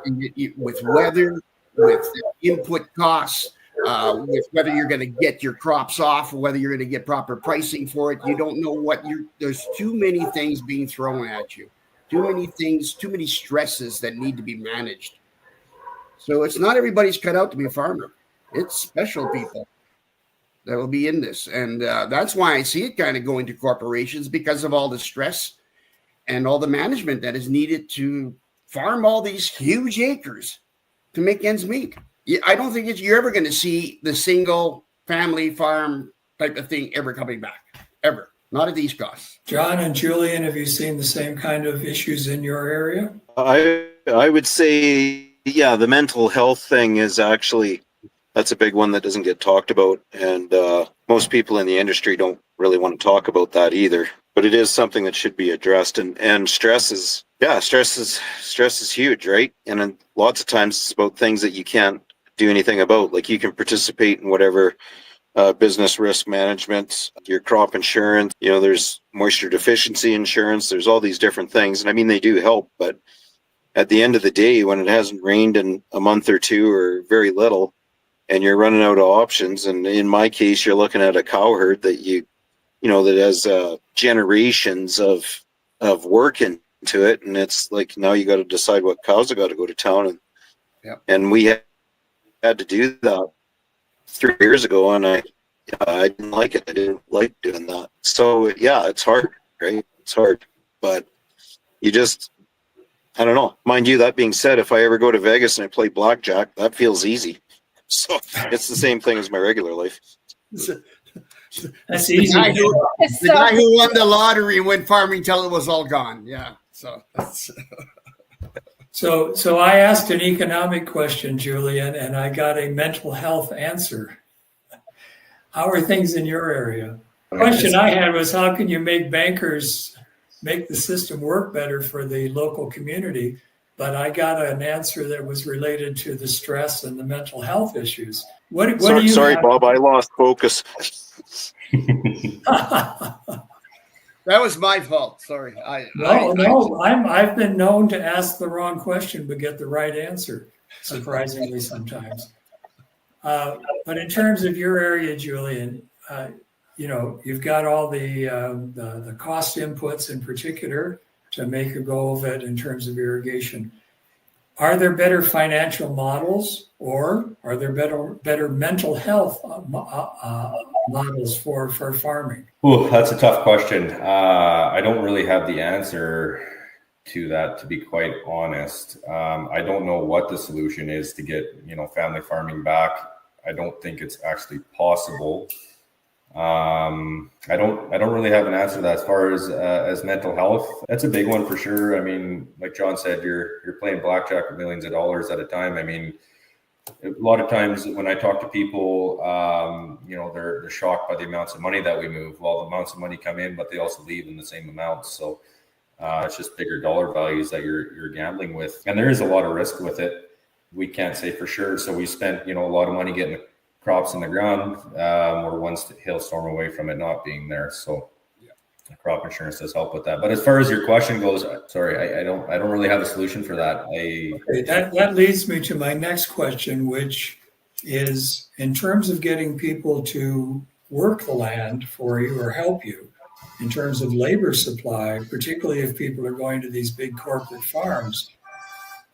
And with weather, with input costs, with whether you're going to get your crops off or whether you're going to get proper pricing for it. You don't know there's too many things being thrown at you. Too many things, too many stresses that need to be managed. So it's not everybody's cut out to be a farmer. It's special people that will be in this. And that's why I see it kind of going to corporations, because of all the stress and all the management that is needed to farm all these huge acres to make ends meet. I don't think you're ever going to see the single family farm type of thing ever coming back, ever. Not at these costs. John and Julian, have you seen the same kind of issues in your area? I would say, yeah, the mental health thing is actually, that's a big one that doesn't get talked about. And most people in the industry don't really want to talk about that either. But it is something that should be addressed. And stress is huge, right? And lots of times it's about things that you can't do anything about. Like you can participate in whatever business risk management, your crop insurance, there's moisture deficiency insurance, there's all these different things. And I mean, they do help, but at the end of the day, when it hasn't rained in a month or two or very little, and you're running out of options, and in my case, you're looking at a cow herd that that has generations of work into it. And it's like, now you got to decide what cows have got to go to town. And we had to do that 3 years ago, and I didn't like it. I didn't like doing that. So yeah, it's hard, right? It's hard, but you just, I don't know. Mind you, that being said, if I ever go to Vegas and I play blackjack, that feels easy. So it's the same thing as my regular life. That's easy. The guy who won the lottery and went farming till it was all gone. Yeah. So I asked an economic question, Julian, and I got a mental health answer. How are things in your area? The question I had was, how can you make bankers make the system work better for the local community? But I got an answer that was related to the stress and the mental health issues. What do you Sorry, Bob, I lost focus. That was my fault. Sorry. I've been known to ask the wrong question but get the right answer, surprisingly sometimes. But in terms of your area, Julian, you've got all the cost inputs in particular to make a go of it in terms of irrigation. Are there better financial models, or are there better mental health models for farming? Oh, that's a tough question. I don't really have the answer to that, to be quite honest. I don't know what the solution is to get family farming back. I don't think it's actually possible. I don't really have an answer to that. As far as mental health, that's a big one for sure. I mean, like John said, you're playing blackjack with millions of dollars at a time. I mean, a lot of times when I talk to people, they're shocked by the amounts of money that we move. Well, the amounts of money come in, but they also leave in the same amounts. So it's just bigger dollar values that you're gambling with, and there is a lot of risk with it. We can't say for sure. So we spent a lot of money getting the crops in the ground. We're one hailstorm away from it not being there. So crop insurance does help with that. But as far as your question goes, sorry, I don't really have a solution for that. That leads me to my next question, which is in terms of getting people to work the land for you or help you in terms of labor supply, particularly if people are going to these big corporate farms.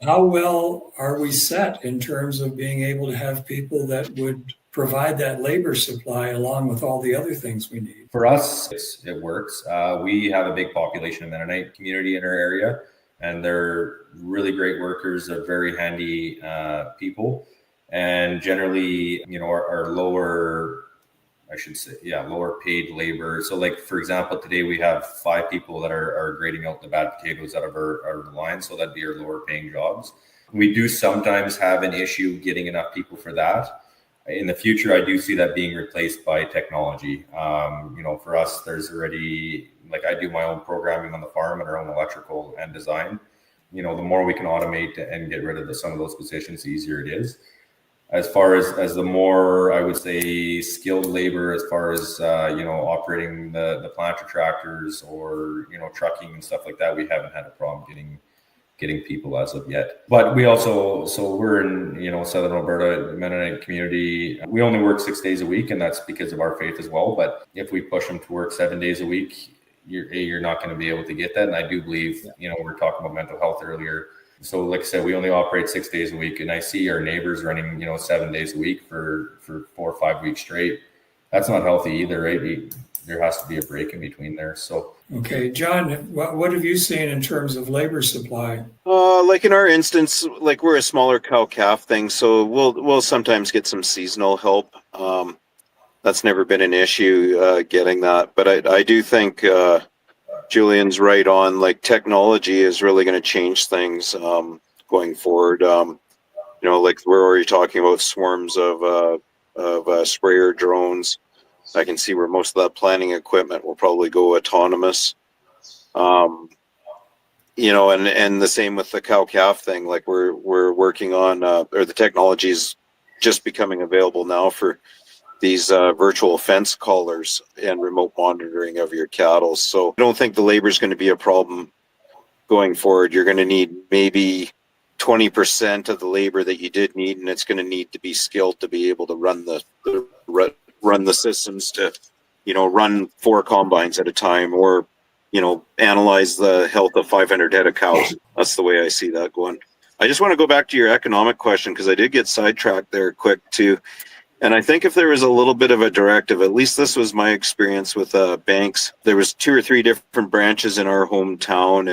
How well are we set in terms of being able to have people that would provide that labor supply along with all the other things we need? For us, it works. We have a big population of Mennonite community in our area, and they're really great workers. They're very handy people. And generally, our lower I should say, lower paid labor. So like, for example, today we have 5 people that are grading out the bad potatoes out of our line. So that'd be our lower paying jobs. We do sometimes have an issue getting enough people for that. In the future, I do see that being replaced by technology. For us, there's already, like, I do my own programming on the farm and our own electrical and design. The more we can automate and get rid of some of those positions, the easier it is. As far as the more, I would say, skilled labor, as far as, operating the planter tractors or, trucking and stuff like that, we haven't had a problem getting people as of yet. But we also, so we're in, Southern Alberta, Mennonite community. We only work 6 days a week, and that's because of our faith as well. But if we push them to work 7 days a week, you're not going to be able to get that. And I do believe, we were talking about mental health earlier. So like I said, we only operate 6 days a week, and I see our neighbors running, 7 days a week for 4 or 5 weeks straight. That's not healthy either, right? There has to be a break in between there. So, okay, John, what have you seen in terms of labor supply? Like in our instance, like we're a smaller cow-calf thing, so we'll sometimes get some seasonal help. That's never been an issue getting that, but I do think Julian's right on. Like, technology is really going to change things going forward. Like we're already talking about swarms of sprayer drones. I can see where most of that planting equipment will probably go autonomous. And the same with the cow-calf thing. Like we're working on, or the technology is just becoming available now for these virtual fence collars and remote monitoring of your cattle. So I don't think the labor is going to be a problem going forward. You're going to need maybe 20% of the labor that you did need, and it's going to need to be skilled to be able to run the systems to, run 4 combines at a time, or, analyze the health of 500 head of cows. That's the way I see that going. I just want to go back to your economic question, because I did get sidetracked there quick too. And I think if there was a little bit of a directive, at least this was my experience with banks, there was 2 or 3 different branches in our hometown,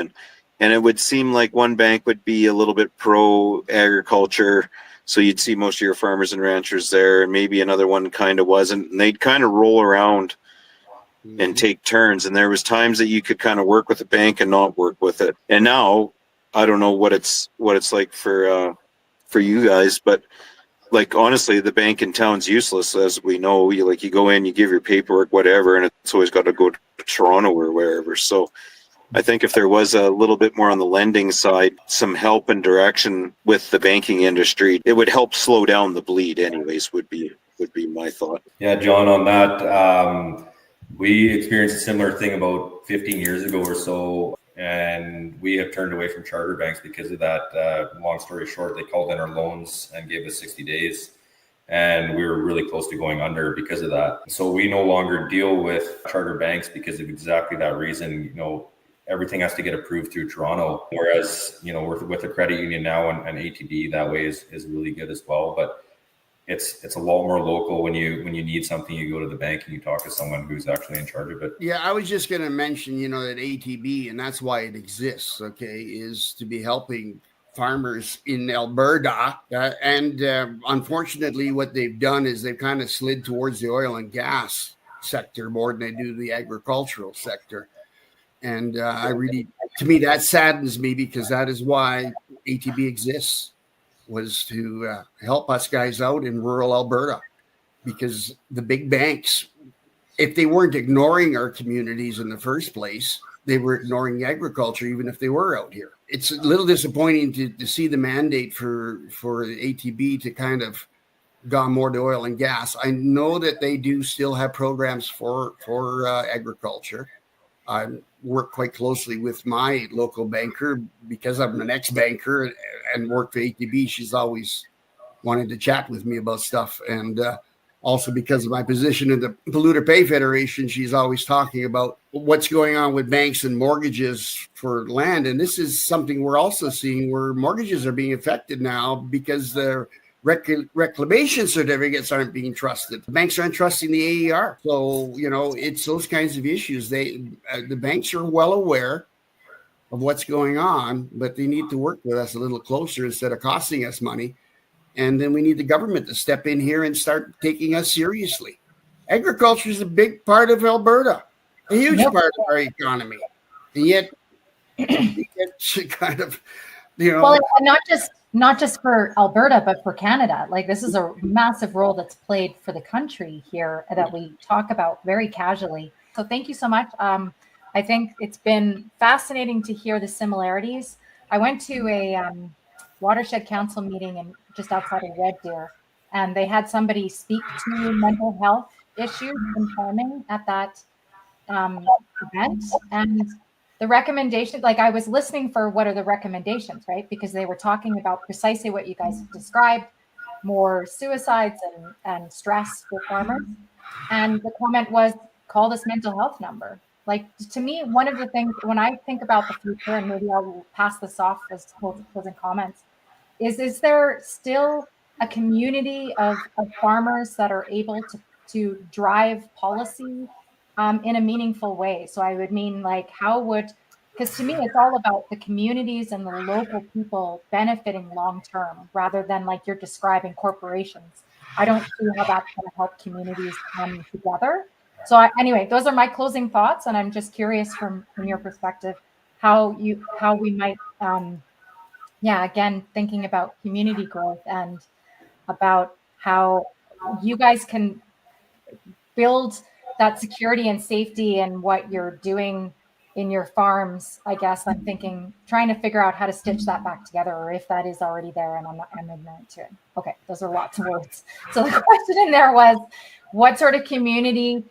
and it would seem like one bank would be a little bit pro-agriculture, so you'd see most of your farmers and ranchers there, and maybe another one kind of wasn't, and they'd kind of roll around and take turns, and there was times that you could kind of work with the bank and not work with it. And now, I don't know what it's like for you guys, but like, honestly, the bank in town's useless, as we know. You go in, you give your paperwork, whatever, and it's always got to go to Toronto or wherever. So I think if there was a little bit more on the lending side, some help and direction with the banking industry, it would help slow down the bleed anyways, would be my thought. Yeah, John, on that, we experienced a similar thing about 15 years ago or so, and we have turned away from charter banks because of that. Long story short, they called in our loans and gave us 60 days. And we were really close to going under because of that. So we no longer deal with charter banks because of exactly that reason. Everything has to get approved through Toronto. Whereas, with a credit union now and ATB, that way is really good as well. But it's a lot more local. When you need something, you go to the bank and you talk to someone who's actually in charge of it. Yeah, I was just going to mention, that ATB, and that's why it exists, okay, is to be helping farmers in Alberta. And unfortunately, what they've done is they've kind of slid towards the oil and gas sector more than they do the agricultural sector. And to me, that saddens me, because that is why ATB exists, was to help us guys out in rural Alberta, because the big banks, if they weren't ignoring our communities in the first place, they were ignoring agriculture, even if they were out here. It's a little disappointing to see the mandate for ATB to kind of gone more to oil and gas. I know that they do still have programs for agriculture. I work quite closely with my local banker because I'm an ex-banker and work for ATB. She's always wanted to chat with me about stuff. And also because of my position in the Polluter Pay Federation, she's always talking about what's going on with banks and mortgages for land. And this is something we're also seeing, where mortgages are being affected now because the reclamation certificates aren't being trusted. The banks aren't trusting the AER. So, it's those kinds of issues. The banks are well aware of what's going on, but they need to work with us a little closer instead of costing us money. And then we need the government to step in here and start taking us seriously. Agriculture is a big part of Alberta, a huge part of our economy. And yet, it's kind of, Well, and not just for Alberta, but for Canada. Like, this is a massive role that's played for the country here that we talk about very casually. So thank you so much. I think it's been fascinating to hear the similarities. I went to a watershed council meeting just outside of Red Deer, and they had somebody speak to mental health issues in farming at that event. And the recommendation, like, I was listening for what are the recommendations, right? Because they were talking about precisely what you guys described, more suicides and stress for farmers. And the comment was, call this mental health number. Like, to me, one of the things when I think about the future, and maybe I'll pass this off as closing comments, is there still a community of farmers that are able to drive policy in a meaningful way? So I would mean, like, because to me, it's all about the communities and the local people benefiting long term, rather than, like you're describing, corporations. I don't see how that's going to help communities come together. So anyway, those are my closing thoughts, and I'm just curious from your perspective how we might, again, thinking about community growth and about how you guys can build that security and safety and what you're doing in your farms. I guess I'm trying to figure out how to stitch that back together, or if that is already there and I'm ignorant to it. Okay, those are lots of words. So the question in there was, what sort of community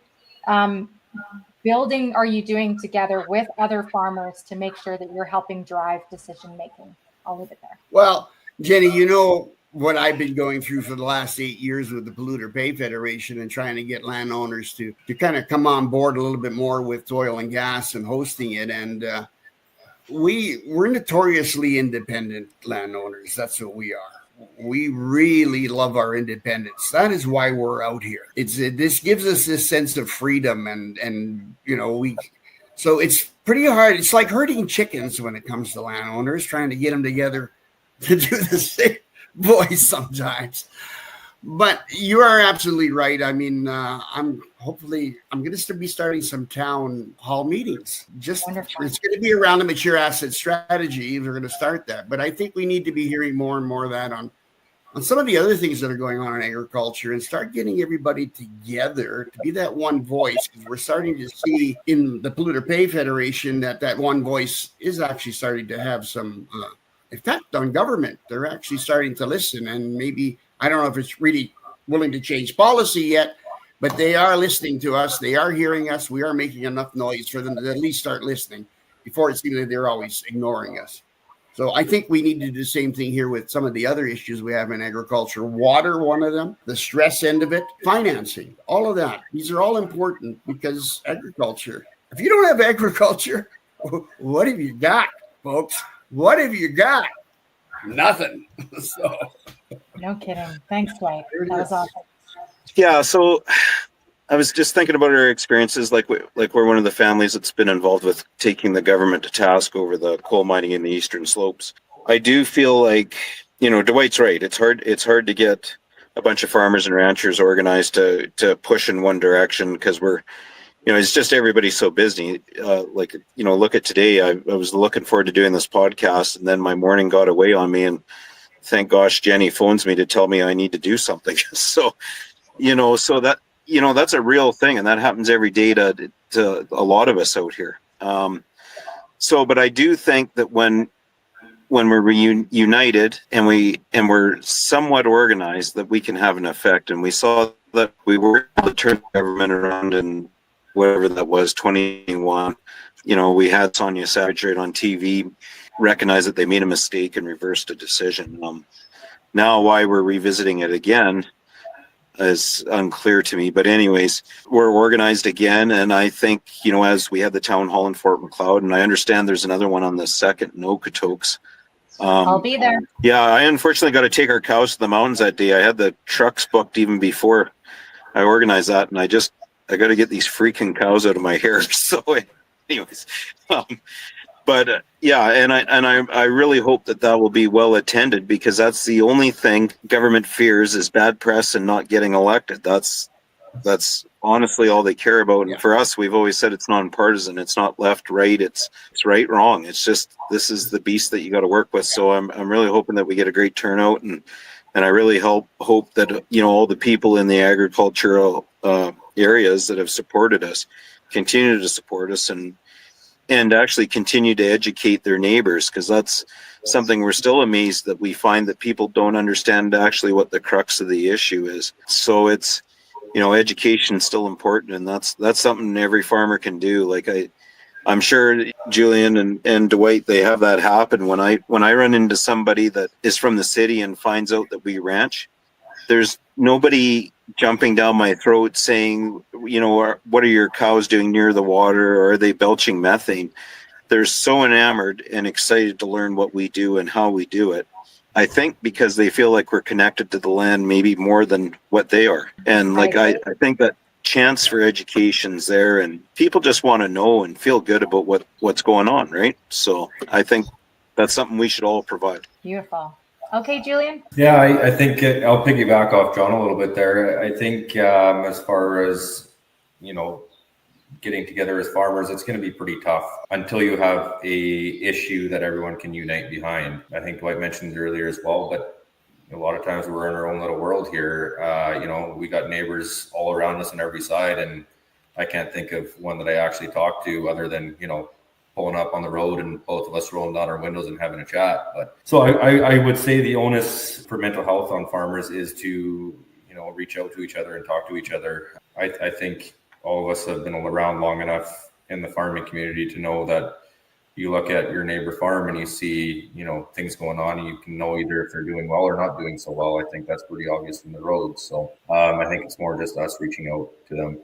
building are you doing together with other farmers to make sure that you're helping drive decision making? I'll leave it there. Well, Jenny, you know what I've been going through for the last 8 years with the Polluter Pay Federation and trying to get landowners to kind of come on board a little bit more with oil and gas and hosting it. And we're notoriously independent landowners. That's what we are. We really love our independence. That is why we're out here. This gives us this sense of freedom, and so it's pretty hard. It's like herding chickens when it comes to landowners, trying to get them together to do the same voice sometimes. But you are absolutely right. I mean, I'm going to be starting some town hall meetings. It's going to be around a mature asset strategy. We're going to start that. But I think we need to be hearing more and more of that on some of the other things that are going on in agriculture, and start getting everybody together to be that one voice. Because we're starting to see in the Polluter Pay Federation that one voice is actually starting to have some effect on government. They're actually starting to listen, and maybe, I don't know if it's really willing to change policy yet, but they are listening to us. They are hearing us. We are making enough noise for them to at least start listening before it seems like they're always ignoring us. So I think we need to do the same thing here with some of the other issues we have in agriculture. Water, one of them, the stress end of it, financing, all of that. These are all important, because agriculture, if you don't have agriculture, what have you got, folks? What have you got? Nothing. So, no kidding. Thanks, Dwight. That was awesome. Yeah, so I was just thinking about our experiences, like we're one of the families that's been involved with taking the government to task over the coal mining in the Eastern Slopes. I do feel like, Dwight's right. It's hard to get a bunch of farmers and ranchers organized to push in one direction, because we're, it's just everybody's so busy. Look at today. I was looking forward to doing this podcast, and then my morning got away on me, and thank gosh Jenny phones me to tell me I need to do something. So, that's a real thing, and that happens every day to a lot of us out here. But I do think that when we're reunited and we're somewhat organized, that we can have an effect. And we saw that we were able to turn the government around in whatever that was, 21. We had Sonia Savage right on TV recognize that they made a mistake and reversed a decision. Now why we're revisiting it again is unclear to me, but anyways, we're organized again. And I think, as we had the town hall in Fort McLeod, and I understand there's another one on the 2nd in Okotoks. I'll be there. Yeah, I unfortunately got to take our cows to the mountains that day. I had the trucks booked even before I organized that, and I got to get these freaking cows out of my hair. So anyways, but I really hope that will be well attended, because that's the only thing government fears is bad press and not getting elected. That's That's honestly all they care about. And Yeah. for us, we've always said it's nonpartisan. It's not left, right. It's right, wrong. It's just, this is the beast that you got to work with. So I'm really hoping that we get a great turnout, and I really hope that, you know, all the people in the agricultural areas that have supported us continue to support us, and actually continue to educate their neighbors, because that's something we're still amazed that we find that people don't understand actually what the crux of the issue is. So it's, you know, education is still important, and that's something every farmer can do. Like I'm sure Julian and Dwight, they have that happen. When I run into somebody that is from the city and finds out that we ranch, there's nobody jumping down my throat saying, you know, what are your cows doing near the water, or are they belching methane? They're so enamored and excited to learn what we do and how we do it. I think because they feel like we're connected to the land maybe more than what they are. And like, I think that chance for education's there, and people just want to know and feel good about what's going on, right? So I think that's something we should all provide. Beautiful. Okay, Julian? Yeah, I think I'll piggyback off John a little bit there. I think as far as, you know, getting together as farmers, it's going to be pretty tough until you have a issue that everyone can unite behind. I think Dwight mentioned earlier as well, but a lot of times we're in our own little world here. You know, we got neighbors all around us on every side, and I can't think of one that I actually talk to other than, you know, pulling up on the road and both of us rolling down our windows and having a chat. But so I would say the onus for mental health on farmers is to, you know, reach out to each other and talk to each other. I think all of us have been around long enough in the farming community to know that you look at your neighbor farm and you see, you know, things going on, and you can know either if they're doing well or not doing so well. I think that's pretty obvious from the road. So I think it's more just us reaching out to them.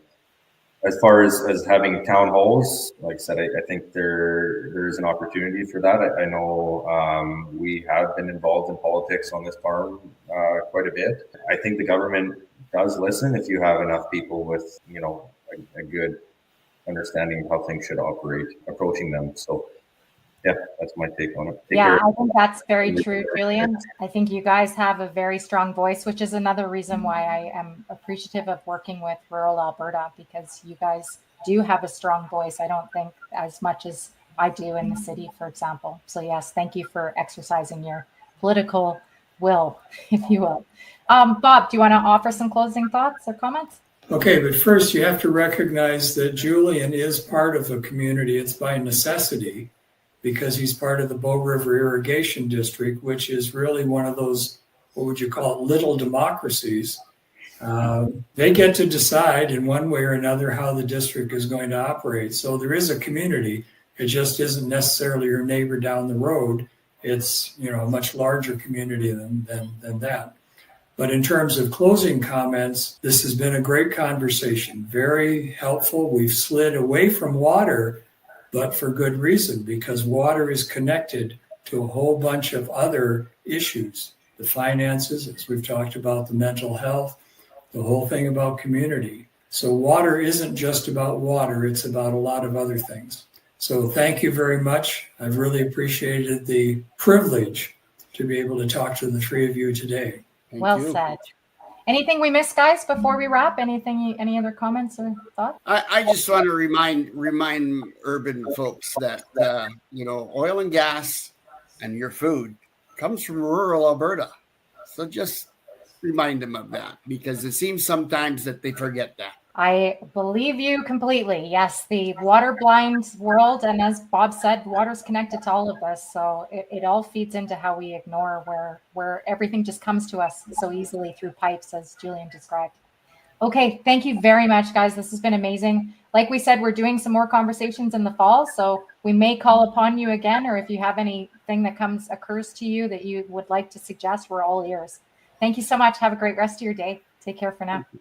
As far as having town halls, like I said, I think there is an opportunity for that. I know we have been involved in politics on this farm quite a bit. I think the government does listen if you have enough people with, you know, a good understanding of how things should operate, approaching them. So yeah, that's my take on it. Yeah, I think that's very true, Julian. I think you guys have a very strong voice, which is another reason why I am appreciative of working with rural Alberta, because you guys do have a strong voice. I don't think as much as I do in the city, for example. So yes, thank you for exercising your political will, if you will. Bob, do you want to offer some closing thoughts or comments? Okay, but first you have to recognize that Julian is part of a community. It's by necessity, because he's part of the Bow River Irrigation District, which is really one of those, what would you call it, little democracies. They get to decide in one way or another how the district is going to operate. So there is a community. It just isn't necessarily your neighbor down the road. It's, you know, a much larger community than that. But in terms of closing comments, this has been a great conversation, very helpful. We've slid away from water, but for good reason, because water is connected to a whole bunch of other issues, the finances, as we've talked about, the mental health, the whole thing about community. So water isn't just about water, it's about a lot of other things. So thank you very much. I've really appreciated the privilege to be able to talk to the three of you today. Well said. Anything we missed, guys, before we wrap? Any other comments or thoughts? I just want to remind urban folks that you know, oil and gas and your food comes from rural Alberta. So just remind them of that, because it seems sometimes that they forget that. I believe you completely. Yes, the water blind world, and as Bob said, water's connected to all of us. So it all feeds into how we ignore where everything just comes to us so easily through pipes, as Julian described. Okay, thank you very much, guys. This has been amazing. Like we said, we're doing some more conversations in the fall, so we may call upon you again, or if you have anything that occurs to you that you would like to suggest, we're all ears. Thank you so much. Have a great rest of your day. Take care for now. Thank you.